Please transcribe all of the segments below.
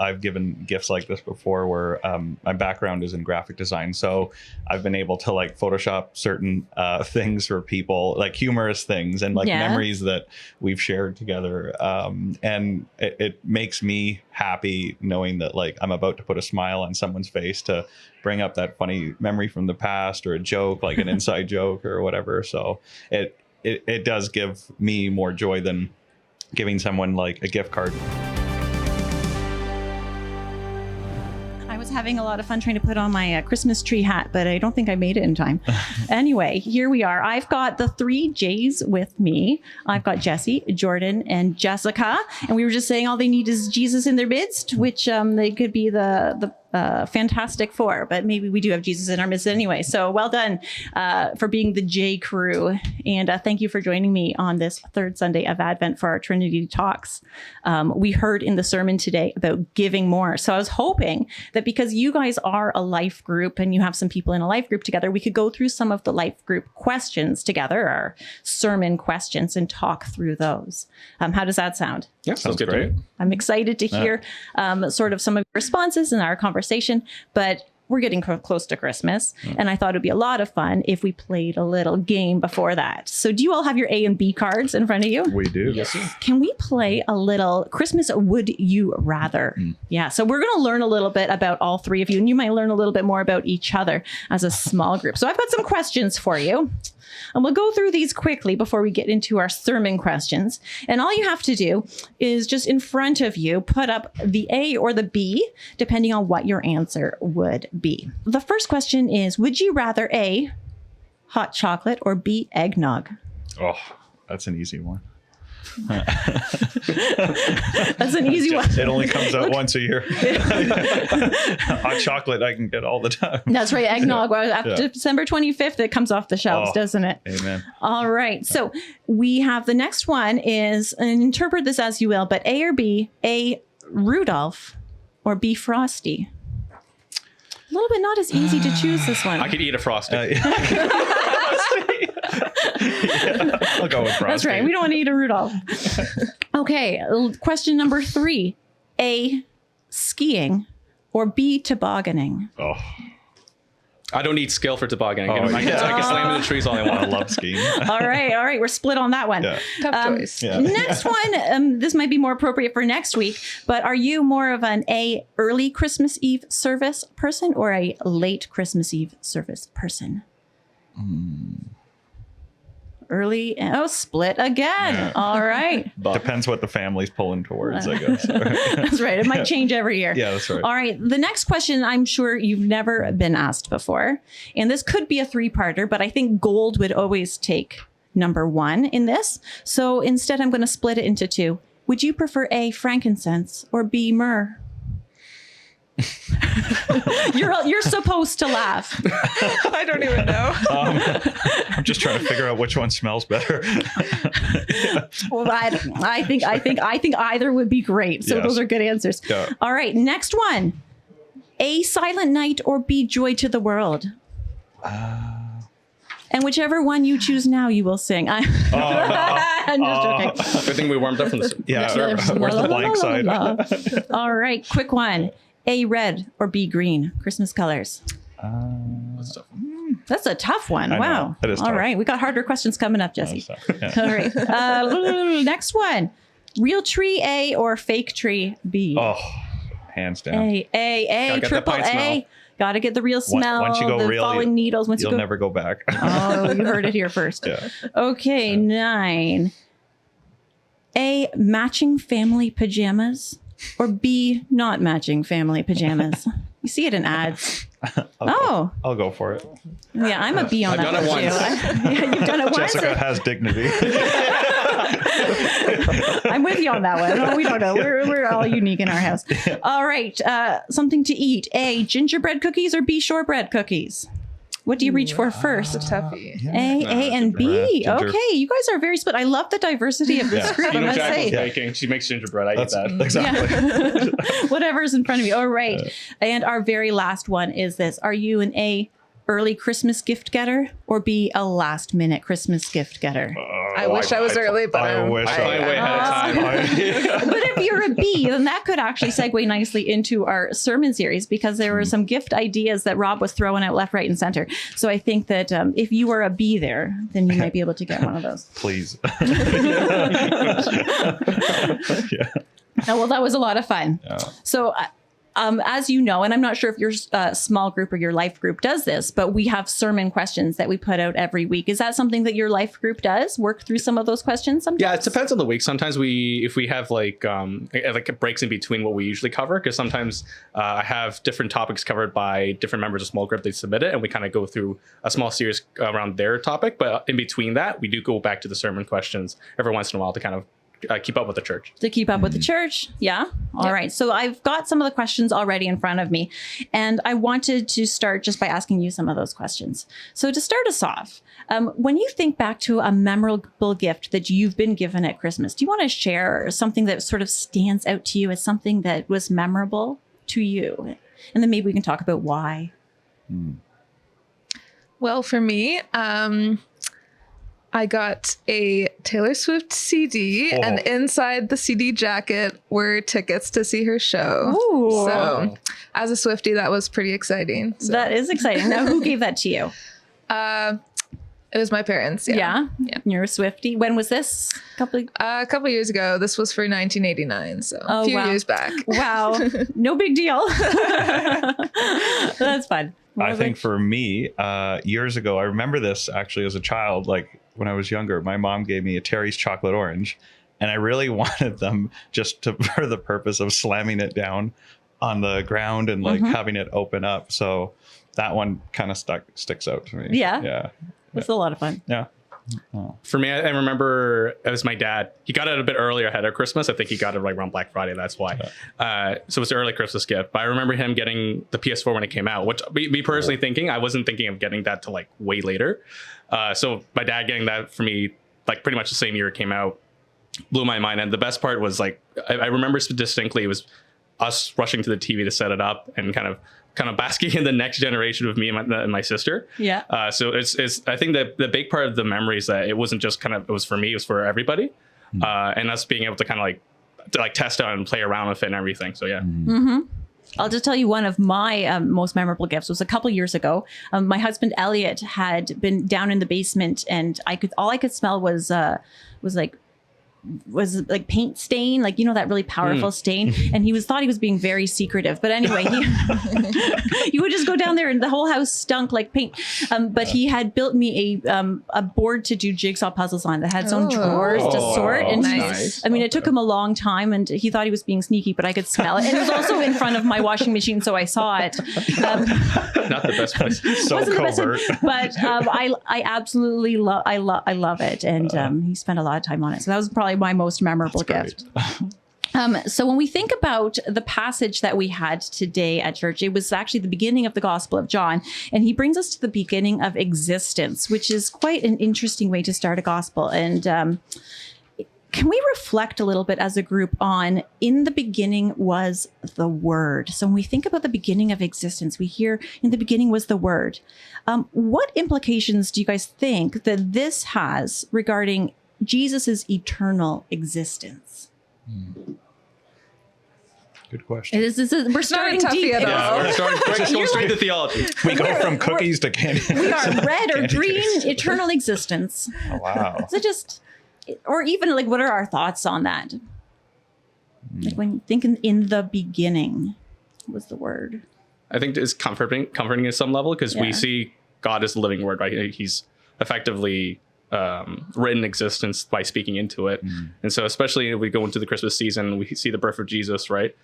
I've given gifts like this before where my background is in graphic design. So I've been able to like Photoshop certain things for people, like humorous things and like memories that we've shared together. And it makes me happy knowing that like I'm about to put a smile on someone's face to bring up that funny memory from the past or a joke, like an inside joke or whatever. So it does give me more joy than giving someone like a gift card. I was having a lot of fun trying to put on my Christmas tree hat, but I don't think I made it in time. Anyway, here we are. I've got the 3 J's with me. I've got Jesse, Jordan, and Jessica. And we were just saying all they need is Jesus in their midst, which they could be the Fantastic Four, but maybe we do have Jesus in our midst anyway. So well done for being the J crew. And thank you for joining me on this 3rd Sunday of Advent for our Trinity Talks. We heard in the sermon today about giving more. So I was hoping that because you guys are a life group and you have some people in a life group together, we could go through some of the life group questions together, our sermon questions, and talk through those. How does that sound? Yeah, sounds great. I'm excited to hear sort of some of your responses in our conversation, but we're getting close to Christmas, and I thought it'd be a lot of fun if we played a little game before that. So do you all have your A and B cards in front of you? We do. Yes. Can we play a little Christmas Would You Rather? Yeah, so we're going to learn a little bit about all 3 of you, and you might learn a little bit more about each other as a small group. So I've got some questions for you. And we'll go through these quickly before we get into our sermon questions. And all you have to do is just in front of you, put up the A or the B, depending on what your answer would be. The first question is, would you rather A, hot chocolate, or B, eggnog? Oh, that's an easy one. That's an easy one. It only comes out once a year. Hot chocolate I can get all the time. That's right. Eggnog. Well, after December 25th, it comes off the shelves, doesn't it? Amen. All right. So we have the next one is, and interpret this as you will, but A or B, A, Rudolph, or B, Frosty? A little bit not as easy to choose this one. I could eat a Frosty. I'll go with Frosty. That's right. We don't want to eat a Rudolph. Okay. Question number 3. A, skiing, or B, tobogganing? Oh, I don't need skill for tobogganing. Oh, I can slam in the trees all I want. I love skiing. All right. We're split on that one. Yeah. Tough choice. Yeah. Next one, this might be more appropriate for next week, but are you more of an A, early Christmas Eve service person, or a late Christmas Eve service person? Early, split again. Yeah. All right. Depends what the family's pulling towards, I guess. That's right. It might change every year. Yeah, that's right. All right. The next question, I'm sure you've never been asked before. And this could be a 3-parter, but I think gold would always take number 1 in this. So instead, I'm going to split it into 2. Would you prefer A, frankincense, or B, myrrh? You're supposed to laugh. I don't even know. I'm just trying to figure out which one smells better. Well, I think either would be great. So Yes. those are good answers. Yeah. All right, next one. A, Silent Night, or B, Joy to the World? And whichever one you choose now, you will sing. I'm just joking. Good thing we warmed up from this. Yeah, where's the blank side? All right, quick one. A, red, or B, green? Christmas colors. That's a tough one. I know. Wow. That is All tough. right, we got harder questions coming up, Jesse. Yeah. All right. Next one. Real tree A or fake tree B? Oh, hands down. A, Gotta get the triple pine A. smell. Got to get the real smell. Once you go the real, falling needles. Once You'll you go, never go back. Oh, you heard it here first. Yeah. Okay, 9. A, matching family pajamas, or B, not matching family pajamas? You see it in ads. I'll go for it. Yeah, I'm a B on I've that done it one once. too. You've done it once. Jessica has dignity. I'm with you on that one. No, we don't know. We're all unique in our house. All right. Something to eat. A, gingerbread cookies, or B, shortbread cookies? What do you reach for first? Toughie. A and B. Ginger. Okay, you guys are very split. I love the diversity of this Yeah. group. I You know, must Jack was say. baking. She makes gingerbread. I eat that. Exactly. Yeah. Whatever's in front of you. All right. And our very last one is this. Are you an A, early Christmas gift getter, or B, a last minute Christmas gift getter? I wish I was early, but I wish I way ahead of time. But if you're a B, then that could actually segue nicely into our sermon series, because there were some gift ideas that Rob was throwing out left, right, and center. So I think that if you were a B there, then you might be able to get one of those. Please. Yeah. Oh, well, that was a lot of fun. Yeah. So as you know, and I'm not sure if your small group or your life group does this, but we have sermon questions that we put out every week. Is that something that your life group does? Work through some of those questions sometimes? Yeah, it depends on the week. Sometimes if we have like breaks in between what we usually cover, because sometimes I have different topics covered by different members of small group. They submit it and we kind of go through a small series around their topic. But in between that, we do go back to the sermon questions every once in a while to kind of keep up with the church. To keep up with the church. Yeah. All right. So I've got some of the questions already in front of me, and I wanted to start just by asking you some of those questions. So to start us off, when you think back to a memorable gift that you've been given at Christmas, do you want to share something that sort of stands out to you as something that was memorable to you? And then maybe we can talk about why. Well, for me, I got a Taylor Swift CD, and inside the CD jacket were tickets to see her show. Ooh. So, as a Swiftie, that was pretty exciting. So. That is exciting. Now, who gave that to you? It was my parents. Yeah. You're a Swiftie. When was this? A couple years ago. This was for 1989, so a few years back. Wow. No big deal. That's fun. I think for me, years ago, I remember this actually as a child, like when I was younger, my mom gave me a Terry's chocolate orange, and I really wanted them just for the purpose of slamming it down on the ground and like having it open up. So that one kind of sticks out to me. Yeah. It's a lot of fun. Yeah. For me, I remember it was my dad. He got it a bit earlier ahead of Christmas. I think he got it like around Black Friday. That's why. So it was an early Christmas gift. But I remember him getting the PS4 when it came out, which me personally thinking, I wasn't thinking of getting that till like way later. So my dad getting that for me, like pretty much the same year it came out, blew my mind. And the best part was like, I remember distinctly, it was us rushing to the TV to set it up and kind of basking in the next generation of me and my sister. Yeah. So it's I think that the big part of the memory is that it wasn't just it was for me, it was for everybody. And us being able to kind of test out and play around with it and everything. So yeah. I'll just tell you one of my most memorable gifts was a couple years ago. My husband Elliot had been down in the basement, and all I could smell was like paint stain, like, you know, that really powerful stain. And he thought he was being very secretive. But anyway, he would just go down there and the whole house stunk like paint. But he had built me a board to do jigsaw puzzles on that had its own drawers to sort. And nice. I mean, it took him a long time, and he thought he was being sneaky, but I could smell it. And it was also in front of my washing machine, so I saw it. Not the best place. So covert. But I absolutely love it. And he spent a lot of time on it. So that was probably my most memorable gift. So when we think about the passage that we had today at church, it was actually the beginning of the Gospel of John, and he brings us to the beginning of existence, which is quite an interesting way to start a gospel. And can we reflect a little bit as a group on, in the beginning was the Word? So when we think about the beginning of existence, we hear in the beginning was the Word. What implications do you guys think that this has regarding Jesus's eternal existence? Good question. We're starting deep. We're going straight to theology. We go from cookies to candy. We are red or green, eternal existence. Oh, wow. So or even like, what are our thoughts on that? Like when thinking in the beginning was the Word. I think it's comforting at some level, because we see God as the living Word, right? He's effectively written existence by speaking into it. And so especially if we go into the Christmas season, we see the birth of Jesus, right?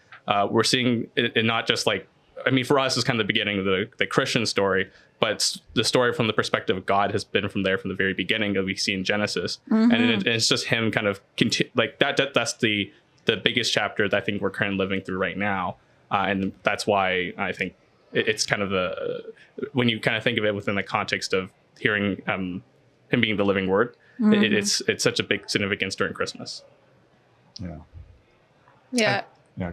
We're seeing it not just like, I mean, for us, it's kind of the beginning of the Christian story, but the story from the perspective of God has been from the very beginning that we see in Genesis. And it's just him kind of like that's the biggest chapter that I think we're currently living through right now. And that's why I think it's kind of when you kind of think of it within the context of hearing him being the living Word, it's such a big significance during Christmas. Yeah.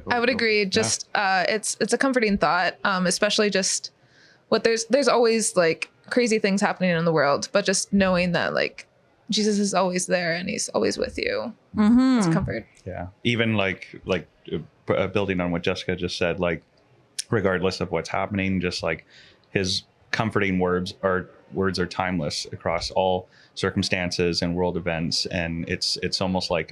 I would agree. Just it's a comforting thought, especially just there's always like crazy things happening in the world, but just knowing that like Jesus is always there and he's always with you. Mm-hmm. It's comfort. Yeah. Even building on what Jessica just said, like regardless of what's happening, just like his comforting words are timeless across all circumstances and world events. And it's almost like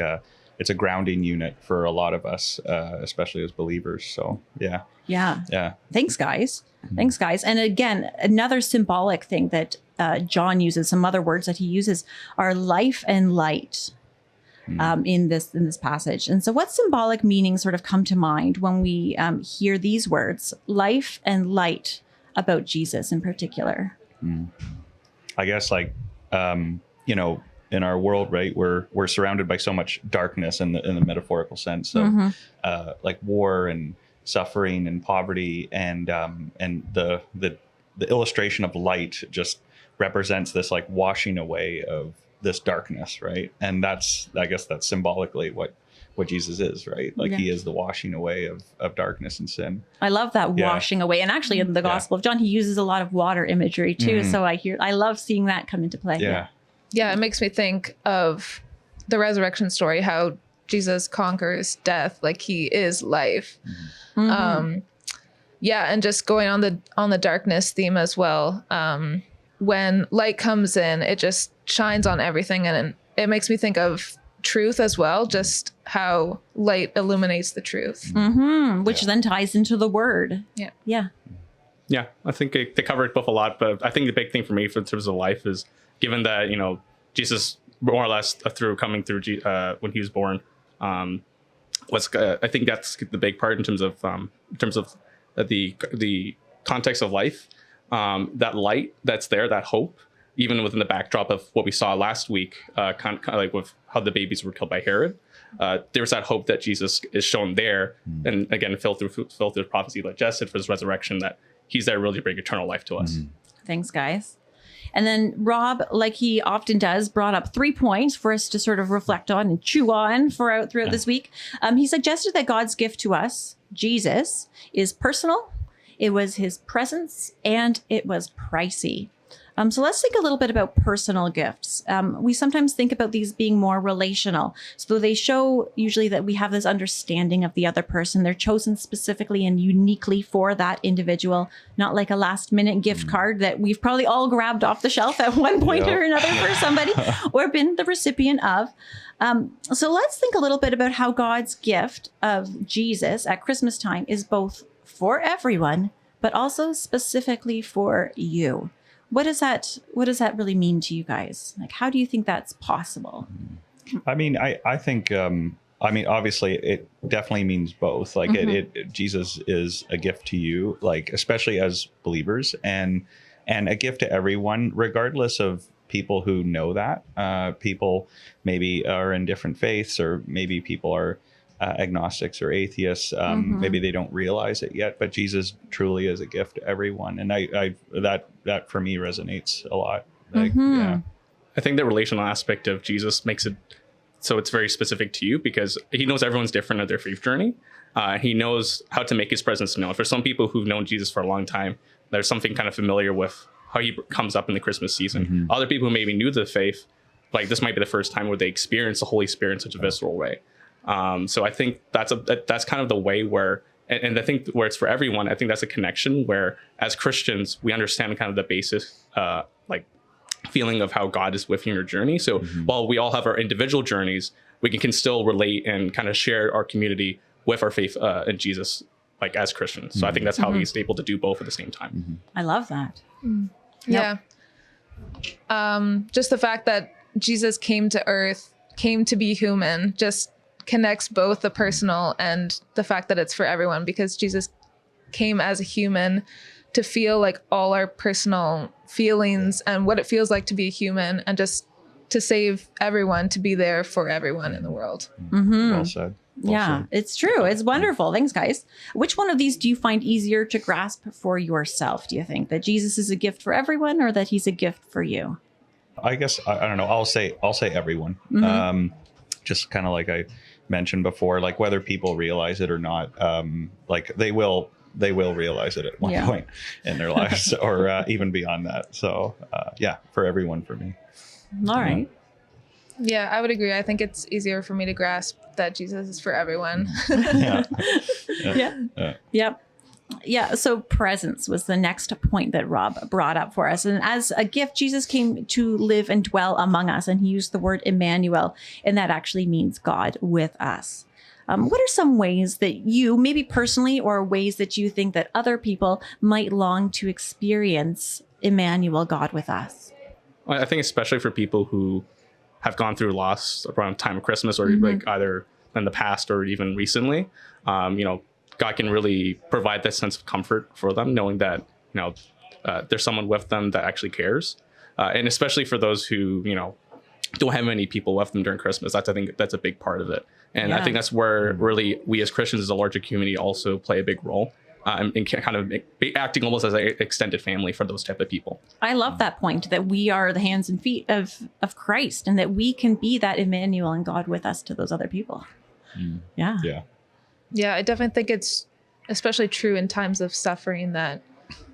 it's a grounding unit for a lot of us, especially as believers. So yeah. Thanks guys. And again, another symbolic thing that John uses, some other words that he uses are life and light in this passage. And so what symbolic meanings sort of come to mind when we hear these words, life and light, about Jesus in particular? I guess in our world, right, we're surrounded by so much darkness in the metaphorical sense of like war and suffering and poverty, and the illustration of light just represents this like washing away of this darkness, right? And I guess that's symbolically what Jesus is, right? Like he is the washing away of darkness and sin. I love that washing away. And actually in the Gospel of John, he uses a lot of water imagery too. So I love seeing that come into play. Yeah, it makes me think of the resurrection story, how Jesus conquers death, like he is life. And just going on the darkness theme as well. When light comes in, it just shines on everything, and it makes me think of truth as well, just how light illuminates the truth. Which then ties into the word. Yeah, I think they cover it both a lot, but I think the big thing for me in terms of life is, given that, Jesus more or less coming through when he was born, I think that's the big part in terms of the context of life, that light that's there, that hope, even within the backdrop of what we saw last week, kind of like with how the babies were killed by Herod. There's that hope that Jesus is shown there, and again, filled through prophecy, like Jess said, for his resurrection, that he's there really to bring eternal life to us. Thanks, guys. And then Rob, like he often does, brought up 3 points for us to sort of reflect on and chew on throughout this week. He suggested that God's gift to us, Jesus, is personal, it was his presence, and it was pricey. So let's think a little bit about personal gifts. We sometimes think about these being more relational. So they show usually that we have this understanding of the other person. They're chosen specifically and uniquely for that individual, not like a last minute gift card that we've probably all grabbed off the shelf at one point or another for somebody or been the recipient of. So let's think a little bit about how God's gift of Jesus at Christmas time is both for everyone, but also specifically for you. What does that really mean to you guys? Like, how do you think that's possible? I mean, I think, obviously it definitely means both. Like Jesus is a gift to you, like, especially as believers, and a gift to everyone, regardless of people who know that. People maybe are in different faiths, or maybe people are agnostics or atheists. Maybe they don't realize it yet, but Jesus truly is a gift to everyone. And that for me resonates a lot. Like, I think the relational aspect of Jesus makes it so it's very specific to you, because he knows everyone's different at their faith journey. He knows how to make his presence known. For some people who've known Jesus for a long time, there's something kind of familiar with how he comes up in the Christmas season. Other people who may be new to the faith, like this might be the first time where they experience the Holy Spirit in such a visceral way. So I think that's kind of the way where, and I think where it's for everyone, I think that's a connection where as Christians, we understand kind of the basic, like feeling of how God is with you in your journey. So while we all have our individual journeys, we can still relate and kind of share our community with our faith in Jesus, like as Christians. So I think that's how he's able to do both at the same time. I love that. Yeah. Just the fact that Jesus came to earth, came to be human, just connects both the personal and the fact that it's for everyone, because Jesus came as a human to feel like all our personal feelings and what it feels like to be a human, and just to save everyone, to be there for everyone in the world. Well said. Yeah, it's true. It's wonderful. Thanks, guys. Which one of these do you find easier to grasp for yourself? Do you think that Jesus is a gift for everyone, or that he's a gift for you? I guess I don't know. I'll say everyone. Just kind of like I mentioned before, like whether people realize it or not, like they will realize it at one point in their lives, or even beyond that. So for everyone, for me. All right. Yeah, I would agree. I think it's easier for me to grasp that Jesus is for everyone. Yeah. Yep. Yeah, so presence was the next point that Rob brought up for us. And as a gift, Jesus came to live and dwell among us, and he used the word Emmanuel, and that actually means God with us. What are some ways that you, maybe personally, or ways that you think that other people might long to experience Emmanuel, God with us? Well, I think especially for people who have gone through loss around time of Christmas, or like either in the past or even recently, God can really provide that sense of comfort for them, knowing that, there's someone with them that actually cares. And especially for those who, don't have many people with them during Christmas. I think that's a big part of it. And I think that's where really we as Christians as a larger community also play a big role in kind of acting almost as an extended family for those type of people. I love that point, that we are the hands and feet of Christ, and that we can be that Emmanuel and God with us to those other people. Yeah. Yeah, I definitely think it's especially true in times of suffering that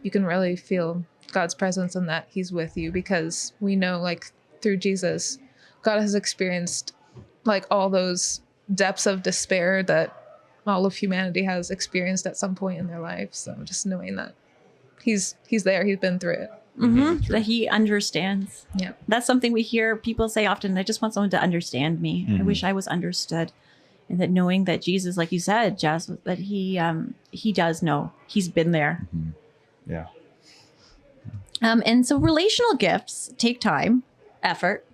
you can really feel God's presence and that he's with you, because we know, like, through Jesus, God has experienced like all those depths of despair that all of humanity has experienced at some point in their life. So just knowing that he's there, he's been through it. That he understands. Yeah. That's something we hear people say often. I just want someone to understand me. I wish I was understood. And that knowing that Jesus, like you said, Jess, that he does know. He's been there. Yeah. And so relational gifts take time, effort,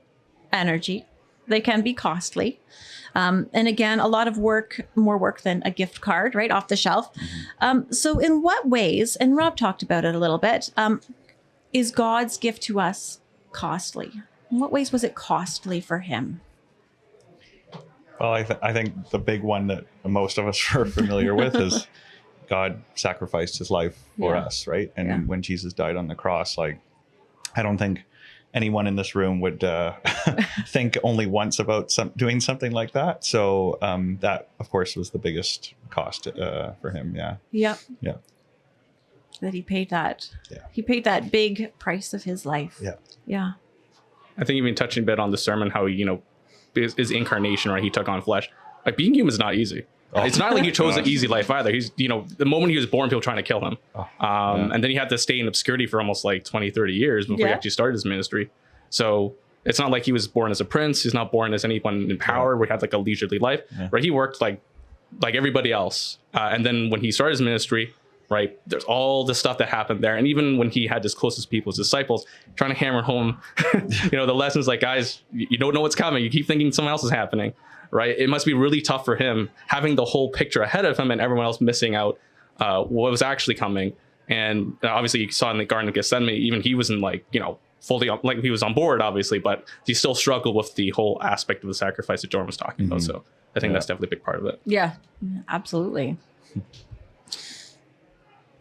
energy. They can be costly. And again, a lot of work, more work than a gift card, right, off the shelf. So in what ways, and Rob talked about it a little bit, is God's gift to us costly? In what ways was it costly for him? Well, I think the big one that most of us are familiar with is God sacrificed his life for us, right? And when Jesus died on the cross, like, I don't think anyone in this room would think only once about doing something like that. So that, of course, was the biggest cost for him. Yeah. Yep. Yeah. That he paid that. Yeah. He paid that big price of his life. Yeah. Yeah. I think even touching a bit on the sermon, how, his incarnation, right? He took on flesh. Like, being human is not easy. It's not like he chose an easy life either. He's, the moment he was born, people trying to kill him. And then he had to stay in obscurity for almost like 20, 30 years before he actually started his ministry. So it's not like he was born as a prince. He's not born as anyone in power. We had like a leisurely life, right? He worked like everybody else. And then when he started his ministry, right, there's all the stuff that happened there. And even when he had his closest people, his disciples, trying to hammer home, the lessons, like, guys, you don't know what's coming. You keep thinking something else is happening, right? It must be really tough for him having the whole picture ahead of him and everyone else missing out what was actually coming. And obviously you saw in the Garden of Gethsemane, even he wasn't fully like, he was on board, obviously, but he still struggled with the whole aspect of the sacrifice that Jordan was talking about. So I think that's definitely a big part of it. Yeah, absolutely.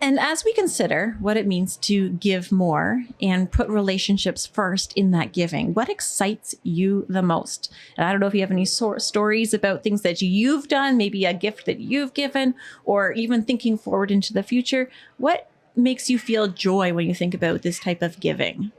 And as we consider what it means to give more and put relationships first in that giving, what excites you the most? And I don't know if you have any stories about things that you've done, maybe a gift that you've given, or even thinking forward into the future. What makes you feel joy when you think about this type of giving?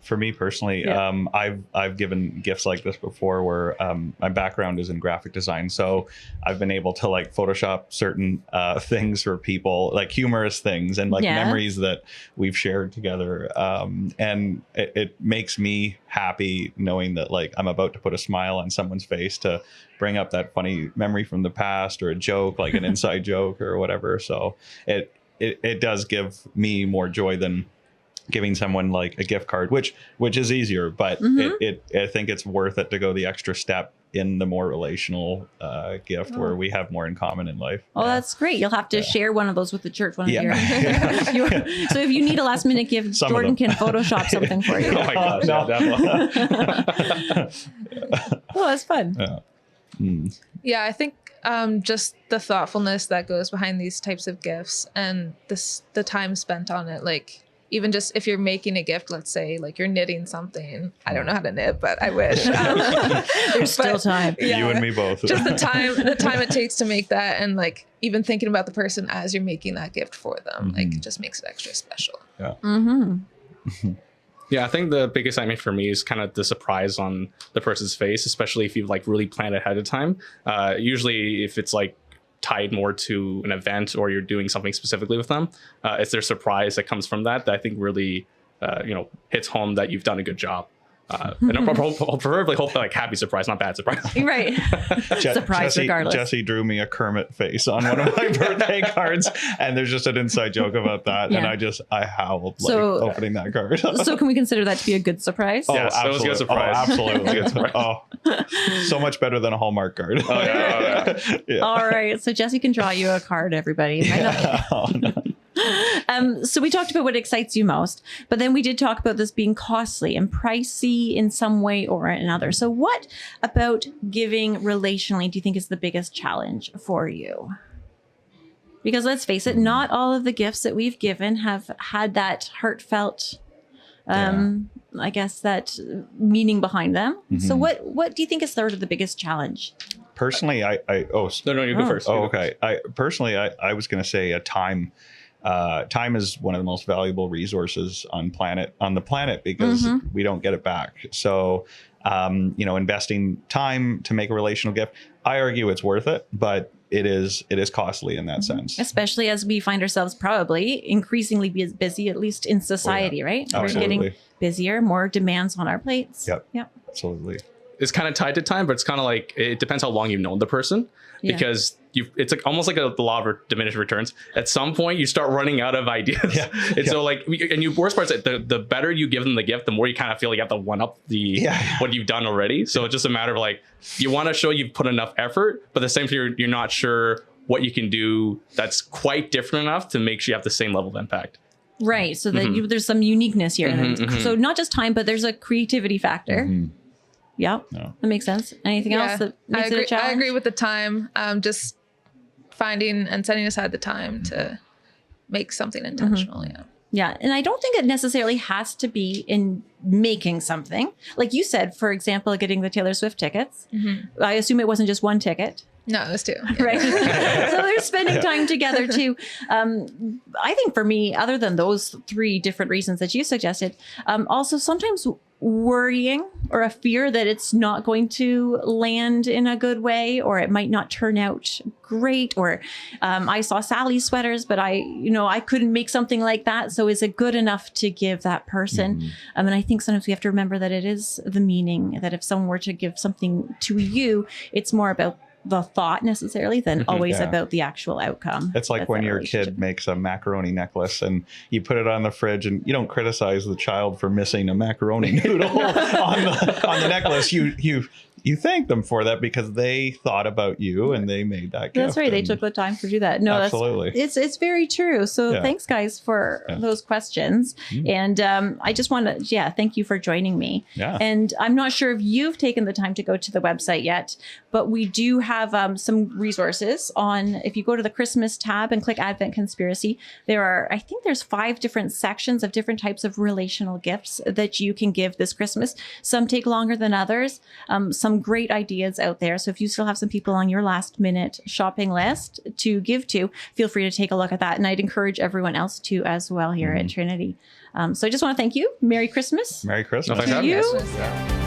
For me personally, I've given gifts like this before, where my background is in graphic design, so I've been able to like Photoshop certain things for people, like humorous things and like memories that we've shared together, and it makes me happy knowing that like I'm about to put a smile on someone's face to bring up that funny memory from the past, or a joke, like an inside joke or whatever. So it does give me more joy than giving someone like a gift card, which is easier, but I think it's worth it to go the extra step in the more relational gift where we have more in common in life. Oh, that's great. You'll have to share one of those with the church. One of your so if you need a last minute gift, Jordan can Photoshop something for you. Oh my gosh, definitely. Well, that's fun. Yeah, I think just the thoughtfulness that goes behind these types of gifts and the time spent on it, like, even just if you're making a gift, let's say like you're knitting something. I don't know how to knit, but I wish. There's still time. You and me both. Just the time it takes to make that, and like even thinking about the person as you're making that gift for them, like, it just makes it extra special. Yeah. Yeah, I think the biggest excitement for me is kind of the surprise on the person's face, especially if you've like really planned ahead of time. Usually if it's like tied more to an event or you're doing something specifically with them, it's their surprise that comes from that I think really, hits home that you've done a good job. And I'll preferably hope like happy surprise, not bad surprise. Right. Surprise Jesse, regardless. Jesse drew me a Kermit face on one of my birthday cards, and there's just an inside joke about that. Yeah. And I howled opening that card. So can we consider that to be a good surprise? Oh, Yes, it was a good surprise. Oh, absolutely. Oh, so much better than a Hallmark card. Oh, yeah. Yeah. All right. So Jesse can draw you a card, everybody. Oh, no. So we talked about what excites you most, but then we did talk about this being costly and pricey in some way or another. So what about giving relationally do you think is the biggest challenge for you? Because let's face it, not all of the gifts that we've given have had that heartfelt, I guess, that meaning behind them. Mm-hmm. So what do you think is sort of the biggest challenge? Personally, No, you go first. Oh, okay. I was going to say time. Time is one of the most valuable resources on the planet because we don't get it back. So, investing time to make a relational gift, I argue it's worth it, but it is costly in that sense. Especially as we find ourselves probably increasingly busy, at least in society, right? Absolutely. We're getting busier, more demands on our plates. Yep. Absolutely. It's kind of tied to time, but it's kind of like, it depends how long you've known the person. Yeah. Because it's like almost like the law of diminished returns. At some point, you start running out of ideas. Yeah. And so worst part is that the better you give them the gift, the more you kind of feel like you have to one up what you've done already. So it's just a matter of like, you want to show you've put enough effort, but at the same time, you're not sure what you can do that's quite different enough to make sure you have the same level of impact. Right. So that there's some uniqueness here. So not just time, but there's a creativity factor. Mm-hmm. Yeah, that makes sense. Anything else that makes it a challenge? I agree with the time. Just finding and setting aside the time to make something intentional. Yeah. And I don't think it necessarily has to be in making something. Like you said, for example, getting the Taylor Swift tickets. Mm-hmm. I assume it wasn't just one ticket. No, it was two. Right. So they're spending time together too. I think for me, other than those three different reasons that you suggested, also sometimes worrying or a fear that it's not going to land in a good way, or it might not turn out great, or I saw Sally's sweaters, but I couldn't make something like that. So is it good enough to give that person? And I think sometimes we have to remember that it is the meaning, that if someone were to give something to you, it's more about the thought necessarily than always about the actual outcome. It's like when your kid makes a macaroni necklace and you put it on the fridge, and you don't criticize the child for missing a macaroni noodle on the necklace. You thank them for that because they thought about you and they made that gift. That's right. They took the time to do that. No, absolutely. It's very true. So thanks guys for those questions. And I just want to, thank you for joining me. Yeah. And I'm not sure if you've taken the time to go to the website yet, but we do have some resources on, if you go to the Christmas tab and click Advent Conspiracy, there's 5 different sections of different types of relational gifts that you can give this Christmas. Some take longer than others. Some great ideas out there. So if you still have some people on your last minute shopping list to give to, feel free to take a look at that. And I'd encourage everyone else to as well here at Trinity. So I just want to thank you. Merry Christmas. Merry Christmas. To you.